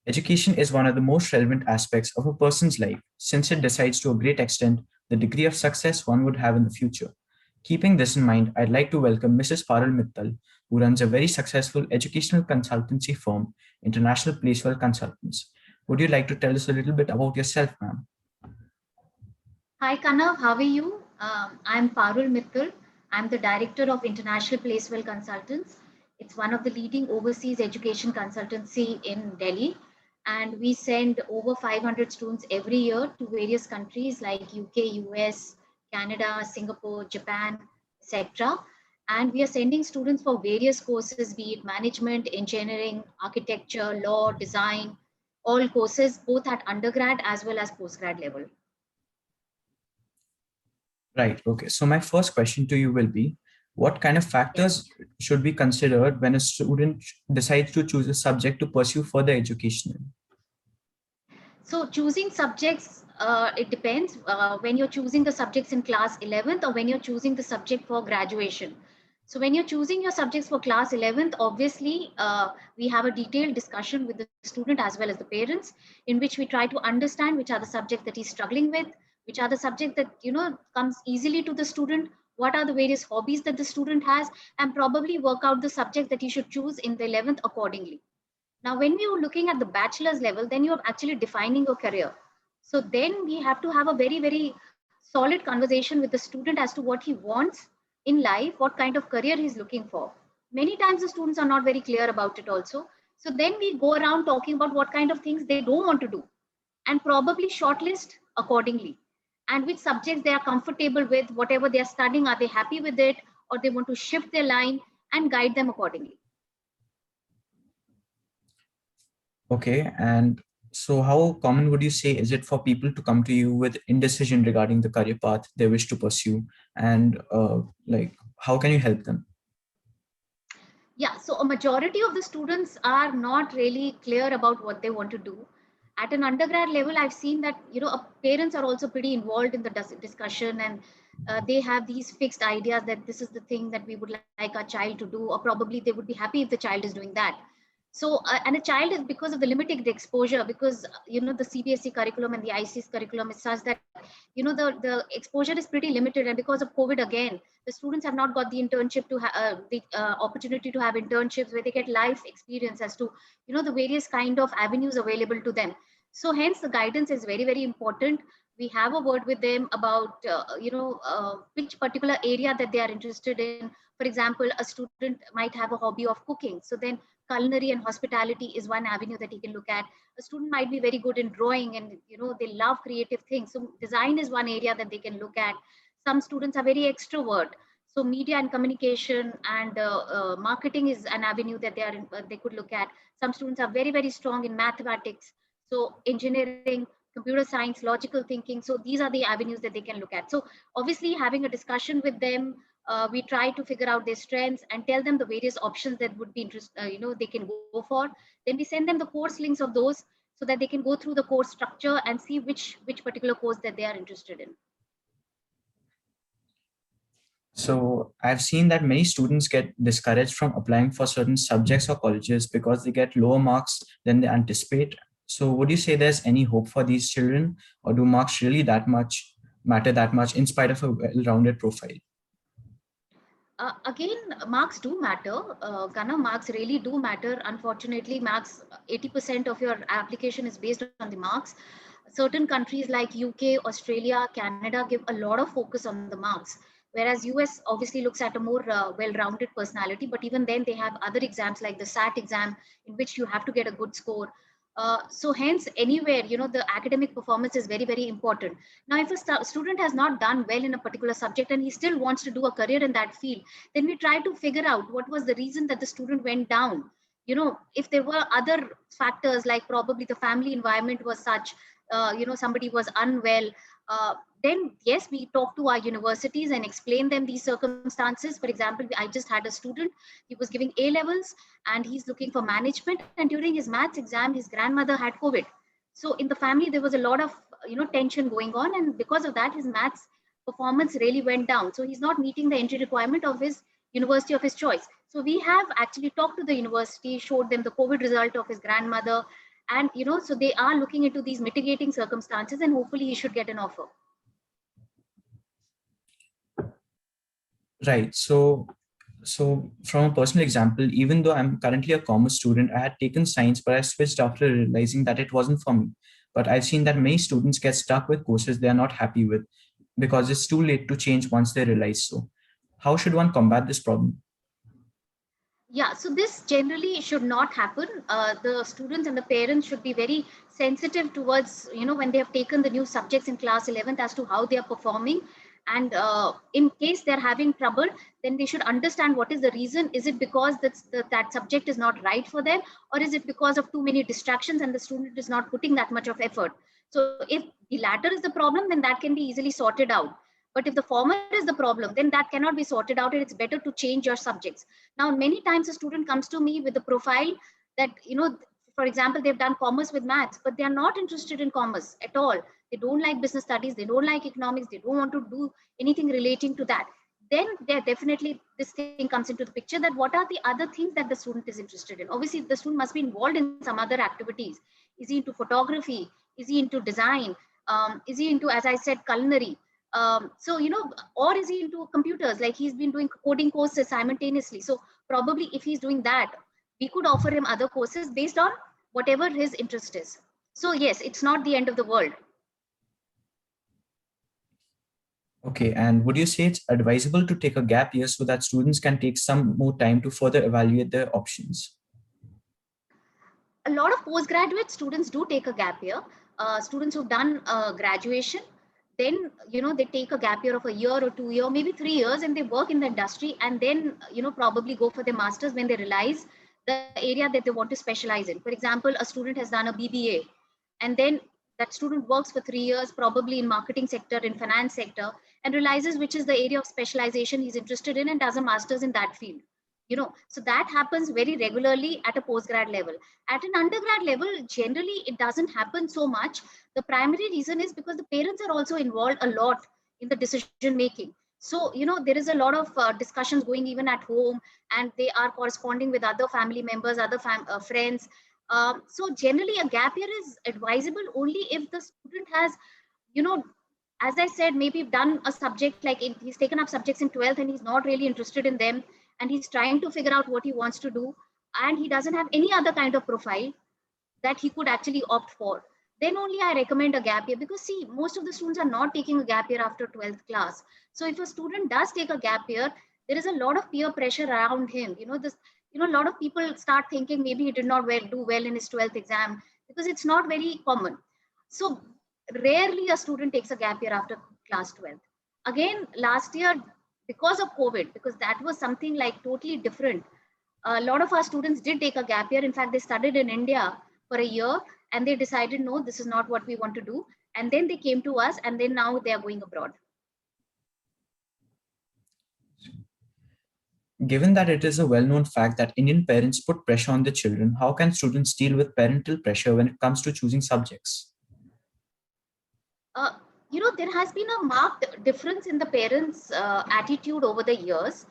Education is one of the most relevant aspects of a person's life since it decides to a great extent the degree of success one would have in the future. Keeping this in mind, I'd like to welcome Mrs. Parul Mittal, who runs a very successful educational consultancy firm, International Placewell Consultants. Would you like to tell us a little bit about yourself, ma'am? Hi Kanav, how are you? I'm Parul Mittal. I'm the director of International Placewell Consultants. It's one of the leading overseas education consultancy in Delhi, and we send over 500 students every year to various countries like UK, US, Canada, Singapore, Japan, etc. And we are sending students for various courses, be it management, engineering, architecture, law, design, all courses, both at undergrad as well as postgrad level. Right. Okay. So my first question to you will be, what kind of Yeah. factors should be considered when a student decides to choose a subject to pursue further education in? So choosing subjects, it depends when you're choosing the subjects in class 11th or when you're choosing the subject for graduation. So when you're choosing your subjects for class 11th, obviously we have a detailed discussion with the student as well as the parents, in which we try to understand which are the subjects that he's struggling with, which are the subjects that comes easily to the student, what are the various hobbies that the student has, and probably work out the subject that he should choose in the 11th accordingly. Now, when we are looking at the bachelor's level, then you're actually defining your career. So then we have to have a very, very solid conversation with the student as to what he wants in life, what kind of career he's looking for. Many times the students are not very clear about it also. So then we go around talking about what kind of things they don't want to do and probably shortlist accordingly. And which subjects they are comfortable with, whatever they are studying, are they happy with it, or they want to shift their line and guide them accordingly. Okay. And so how common would you say is it for people to come to you with indecision regarding the career path they wish to pursue? And like, how can you help them? Yeah, so a majority of the students are not really clear about what they want to do. At an undergrad level, I've seen that parents are also pretty involved in the discussion, and they have these fixed ideas that this is the thing that we would like our child to do, or probably they would be happy if the child is doing that. So, and a child is, because of the limited exposure, because the CBSE curriculum and the ICS curriculum is such that the exposure is pretty limited, and because of COVID again, the students have not got the internship to the opportunity to have internships where they get life experience as to the various kind of avenues available to them. So hence the guidance is very, very important. We have a word with them about which particular area that they are interested in. For example, a student might have a hobby of cooking, so then culinary and hospitality is one avenue that he can look at. A student might be very good in drawing, and they love creative things, so design is one area that they can look at. Some students are very extrovert, so media and communication and marketing is an avenue that they could look at. Some students are very, very strong in mathematics, so engineering, computer science, logical thinking. So these are the avenues that they can look at. So obviously having a discussion with them, we try to figure out their strengths and tell them the various options that would be they can go for. Then we send them the course links of those, so that they can go through the course structure and see which particular course that they are interested in. So I've seen that many students get discouraged from applying for certain subjects or colleges because they get lower marks than they anticipate. So would you say there's any hope for these children, or do marks really that much matter that much in spite of a well-rounded profile? Again, marks do matter. Ghana, marks really do matter. Unfortunately, marks, 80% of your application is based on the marks. Certain countries like UK, Australia, Canada give a lot of focus on the marks, whereas US obviously looks at a more well-rounded personality. But even then, they have other exams like the SAT exam, in which you have to get a good score. So hence, anywhere, the academic performance is very, very important. Now, if a student has not done well in a particular subject and he still wants to do a career in that field, then we try to figure out what was the reason that the student went down. If there were other factors, like probably the family environment was such, somebody was unwell, then yes, we talk to our universities and explain them these circumstances. For example, I just had a student, he was giving A levels and he's looking for management, and during his maths exam his grandmother had COVID. So in the family there was a lot of tension going on, and because of that his maths performance really went down, so he's not meeting the entry requirement of his university of his choice. So we have actually talked to the university, showed them the COVID result of his grandmother, And so they are looking into these mitigating circumstances, and hopefully he should get an offer. Right. So from a personal example, even though I'm currently a commerce student, I had taken science, but I switched after realizing that it wasn't for me. But I've seen that many students get stuck with courses they are not happy with because it's too late to change once they realize so. How should one combat this problem? Yeah, so this generally should not happen. The students and the parents should be very sensitive towards, when they have taken the new subjects in class 11th as to how they are performing. And in case they're having trouble, then they should understand what is the reason. Is it because that subject is not right for them, or is it because of too many distractions and the student is not putting that much of effort? So if the latter is the problem, then that can be easily sorted out. But if the former is the problem, then that cannot be sorted out, and it's better to change your subjects. Now, many times a student comes to me with a profile that, for example, they've done commerce with maths, but they are not interested in commerce at all. They don't like business studies, they don't like economics, they don't want to do anything relating to that. Then there definitely this thing comes into the picture, that what are the other things that the student is interested in. Obviously, the student must be involved in some other activities. Is he into photography? Is he into design? Is he into, as I said, culinary? So or is he into computers, like he's been doing coding courses simultaneously? So probably if he's doing that, we could offer him other courses based on whatever his interest is. So yes, it's not the end of the world. Okay, and would you say it's advisable to take a gap year so that students can take some more time to further evaluate their options? A lot of postgraduate students do take a gap year. Students who've done graduation, then they take a gap year of a year or 2 year, maybe 3 years, and they work in the industry, and then probably go for their masters when they realize the area that they want to specialize in. For example, a student has done a BBA, and then that student works for 3 years, probably in marketing sector, in finance sector, and realizes which is the area of specialization he's interested in, and does a master's in that field. So that happens very regularly at a postgrad level. At an undergrad level, generally it doesn't happen so much. The primary reason is because the parents are also involved a lot in the decision making. So there is a lot of discussions going even at home, and they are corresponding with other family members, other friends. So generally a gap year is advisable only if the student has, you know as I said, maybe done a subject, like he's taken up subjects in 12th and he's not really interested in them, and he's trying to figure out what he wants to do, and he doesn't have any other kind of profile that he could actually opt for. Then only I recommend a gap year, because see, most of the students are not taking a gap year after 12th class. So if a student does take a gap year, there is a lot of peer pressure around him. A lot of people start thinking maybe he did not do well in his 12th exam, because it's not very common. So rarely a student takes a gap year after class 12th. Again, last year, because of COVID, because that was something like totally different, a lot of our students did take a gap year. In fact, they studied in India for a year, and they decided, no, this is not what we want to do. And then they came to us, and then now they are going abroad. Given that it is a well known fact that Indian parents put pressure on their children, how can students deal with parental pressure when it comes to choosing subjects? Uh, there has been a marked difference in the parents' attitude over the years.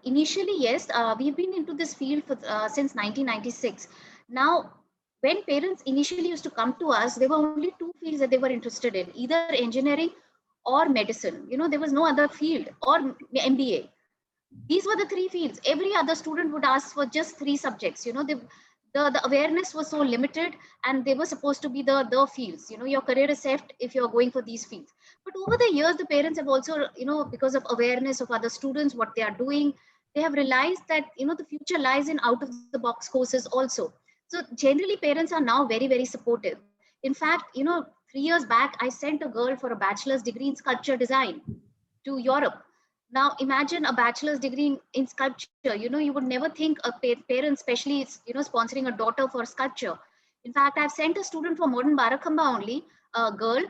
Initially, yes, we've been into this field since 1996. Now, when parents initially used to come to us, there were only two fields that they were interested in, either engineering or medicine. There was no other field, or MBA. These were the three fields. Every other student would ask for just three subjects. The awareness was so limited, and they were supposed to be the fields. Your career is set if you're going for these fields. But over the years, the parents have also, because of awareness of other students, what they are doing, they have realized that, the future lies in out of the box courses also. So generally, parents are now very, very supportive. In fact, 3 years back, I sent a girl for a bachelor's degree in sculpture design to Europe. Now imagine a bachelor's degree in sculpture. You would never think a parent, especially sponsoring a daughter for sculpture. In fact, I've sent a student from modern Barakhamba only, a girl,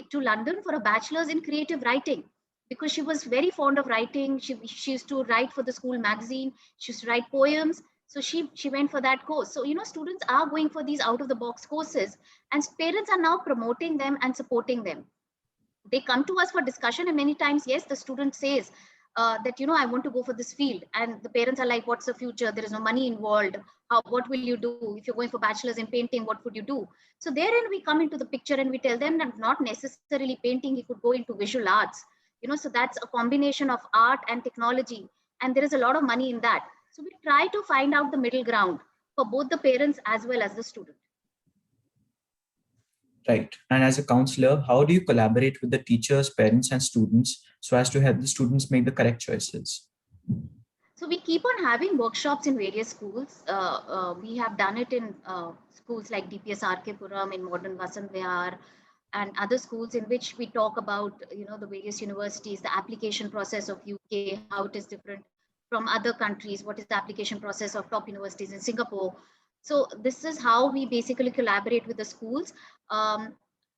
to London for a bachelor's in creative writing, because she was very fond of writing. She used to write for the school magazine. She used to write poems. So she went for that course. So students are going for these out of the box courses, and parents are now promoting them and supporting them. They come to us for discussion, and many times, yes, the student says, that, I want to go for this field, and the parents are like, what's the future? There is no money involved. What will you do? If you're going for bachelor's in painting, what would you do? So therein we come into the picture and we tell them that not necessarily painting, he could go into visual arts, so that's a combination of art and technology, and there is a lot of money in that. So we try to find out the middle ground for both the parents as well as the student. Right. And as a counselor, how do you collaborate with the teachers, parents, and students so as to help the students make the correct choices? So we keep on having workshops in various schools. We have done it in schools like DPS RK Puram, in Modern Vasant Vihar, and other schools in which we talk about, the various universities, the application process of UK, how it is different from other countries, what is the application process of top universities in Singapore. So this is how we basically collaborate with the schools. Um,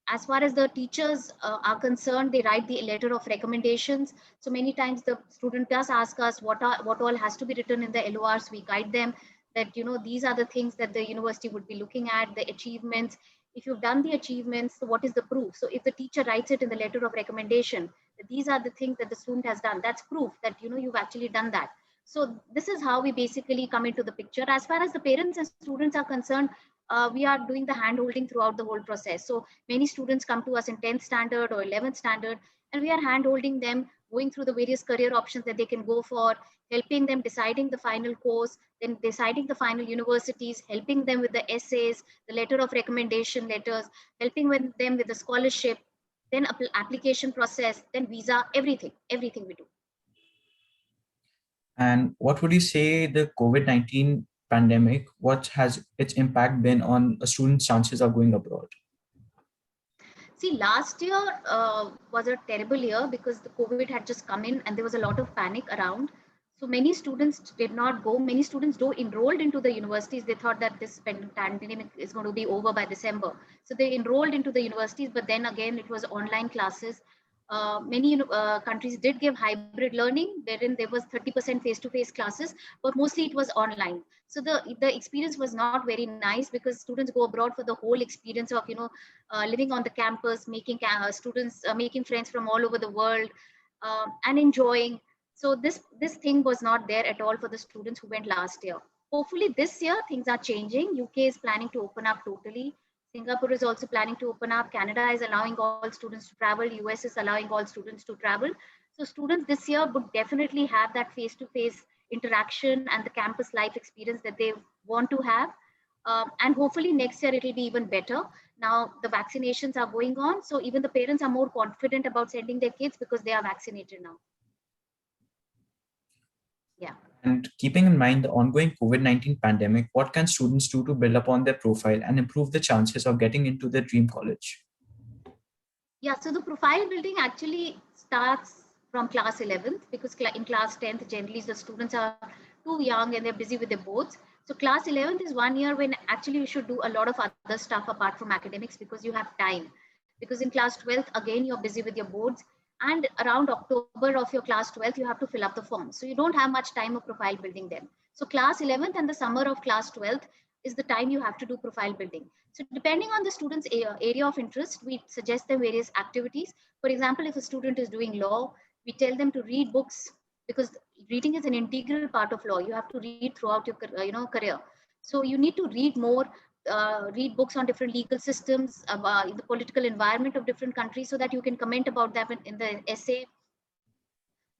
as far as the teachers are concerned, they write the letter of recommendations. So many times the student does ask us what all has to be written in the LORs. We guide them that, these are the things that the university would be looking at, the achievements. If you've done the achievements, so what is the proof? So if the teacher writes it in the letter of recommendation, that these are the things that the student has done, that's proof that, you've actually done that. So this is how we basically come into the picture. As far as the parents and students are concerned, we are doing the hand holding throughout the whole process. So many students come to us in 10th standard or 11th standard, and we are hand holding them, going through the various career options that they can go for, helping them deciding the final course, then deciding the final universities, helping them with the essays, the letter of recommendation letters, helping with them with the scholarship, then application process, then visa, everything we do. And what would you say the COVID-19 pandemic, what has its impact been on a student's chances of going abroad? See, last year was a terrible year because the COVID had just come in and there was a lot of panic around. So many students did not go. Many students though enrolled into the universities. They thought that this pandemic is going to be over by December. So they enrolled into the universities, but then again, it was online classes. Many countries did give hybrid learning, wherein there was 30% face-to-face classes, but mostly it was online. So the experience was not very nice because students go abroad for the whole experience of living on the campus, making students making friends from all over the world, and enjoying. So this thing was not there at all for the students who went last year. Hopefully this year things are changing. UK is planning to open up totally. Singapore is also planning to open up. Canada is allowing all students to travel. US is allowing all students to travel. So students this year would definitely have that face-to-face interaction and the campus life experience that they want to have. And hopefully next year it will be even better. Now the vaccinations are going on, so even the parents are more confident about sending their kids because they are vaccinated now. Yeah. And keeping in mind the ongoing COVID-19 pandemic, what can students do to build upon their profile and improve the chances of getting into their dream college? Yeah, so the profile building actually starts from class 11th because in class 10th, generally the students are too young and they're busy with their boards. So class 11th is 1 year when actually you should do a lot of other stuff apart from academics because you have time. Because in class 12th, again, you're busy with your boards. And around October of your class 12th, you have to fill up the form. So you don't have much time of profile building then. So class 11th and the summer of class 12th is the time you have to do profile building. So depending on the student's area of interest, we suggest them various activities. For example, if a student is doing law, we tell them to read books because reading is an integral part of law. You have to read throughout your career. So you need to read more, read books on different legal systems, about the political environment of different countries, so that you can comment about them in the essay.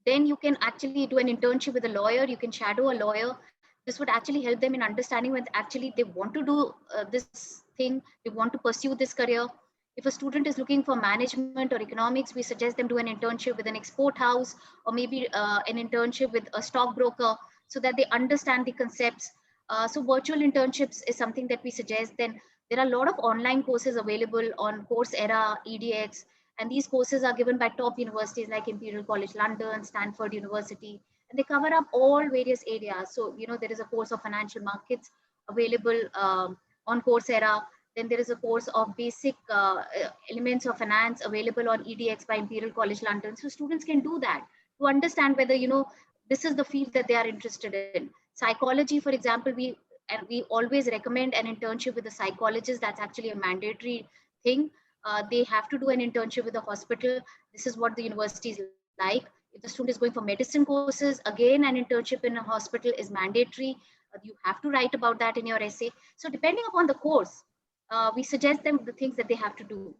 Then you can actually do an internship with a lawyer. You can shadow a lawyer. This would actually help them in understanding when actually they want to do this thing, they want to pursue this career. If a student is looking for management or economics, we suggest them do an internship with an export house, or maybe an internship with a stockbroker, so that they understand the concepts. So virtual internships is something that we suggest. Then there are a lot of online courses available on Coursera, EDX, and these courses are given by top universities like Imperial College London, Stanford University, and they cover up all various areas. So, there is a course of financial markets available on Coursera. Then there is a course of basic elements of finance available on EDX by Imperial College London. So students can do that to understand whether, this is the field that they are interested in. Psychology, for example, we always recommend an internship with a psychologist. That's actually a mandatory thing. They have to do an internship with a hospital. This is what the university is like. If the student is going for medicine courses, again, an internship in a hospital is mandatory. You have to write about that in your essay. So depending upon the course, we suggest them the things that they have to do.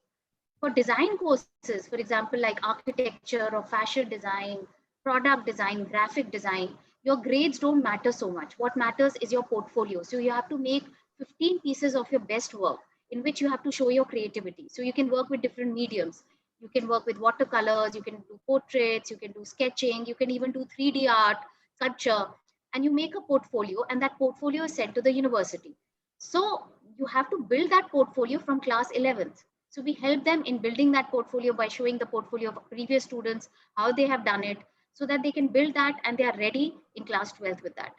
For design courses, for example, like architecture or fashion design, product design, graphic design, your grades don't matter so much. What matters is your portfolio. So you have to make 15 pieces of your best work in which you have to show your creativity. So you can work with different mediums. You can work with watercolors, you can do portraits, you can do sketching, you can even do 3D art, sculpture, and you make a portfolio, and that portfolio is sent to the university. So you have to build that portfolio from class 11th. So we help them in building that portfolio by showing the portfolio of previous students, how they have done it, so that they can build that and they are ready in class 12th with that.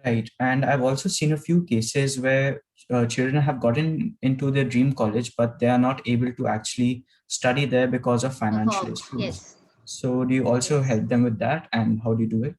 Right. And I've also seen a few cases where children have gotten into their dream college, but they are not able to actually study there because of financial Perform. issues. Yes. So, do you also Yes. help them with that? And how do you do it?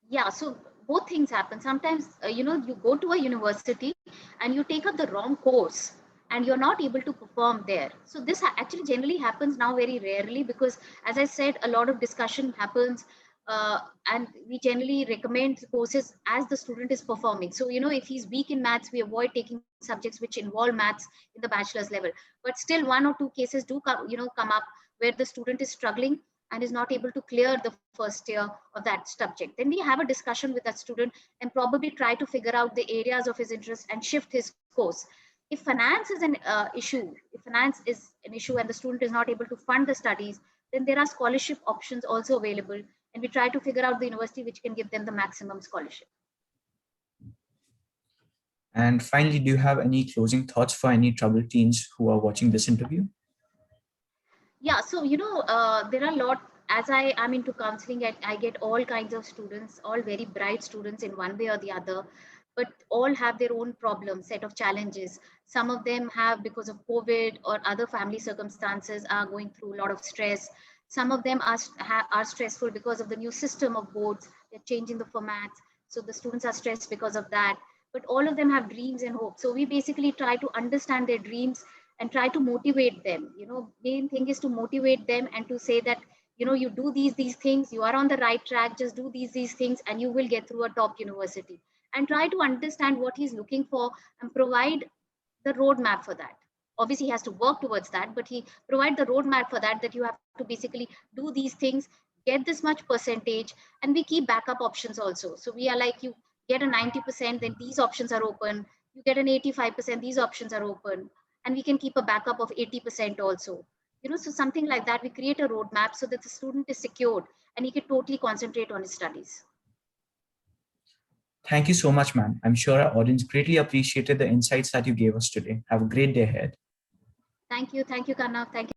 Yeah, so both things happen sometimes. You go to a university and you take up the wrong course and you're not able to perform there. So this actually generally happens now very rarely, because as I said, a lot of discussion happens, and we generally recommend courses as the student is performing. So if he's weak in maths, we avoid taking subjects which involve maths in the bachelor's level. But still, one or two cases do come up where the student is struggling and is not able to clear the first year of that subject. Then we have a discussion with that student and probably try to figure out the areas of his interest and shift his course. If finance is an issue, if finance is an issue and the student is not able to fund the studies, then there are scholarship options also available, and we try to figure out the university which can give them the maximum scholarship. And finally, do you have any closing thoughts for any troubled teens who are watching this interview? Yeah, so there are a lot. As I am into counseling, I get all kinds of students, all very bright students in one way or the other, but all have their own problems, set of challenges. Some of them have, because of COVID or other family circumstances, are going through a lot of stress. Some of them are stressful because of the new system of boards. They're changing the formats, so the students are stressed because of that. But all of them have dreams and hopes. So we basically try to understand their dreams and try to motivate them. Main thing is to motivate them and to say that you do these things, you are on the right track, just do these things and you will get through a top university. And try to understand what he's looking for and provide the roadmap for that. Obviously he has to work towards that, but he provide the roadmap for that, that you have to basically do these things, get this much percentage. And we keep backup options also. So we are like, you get a 90%, then these options are open. You get an 85%, these options are open. And we can keep a backup of 80% also. So something like that, we create a roadmap so that the student is secured and he can totally concentrate on his studies. Thank you so much, ma'am. I'm sure our audience greatly appreciated the insights that you gave us today. Have a great day ahead. Thank you, Karnav. Thank you so much.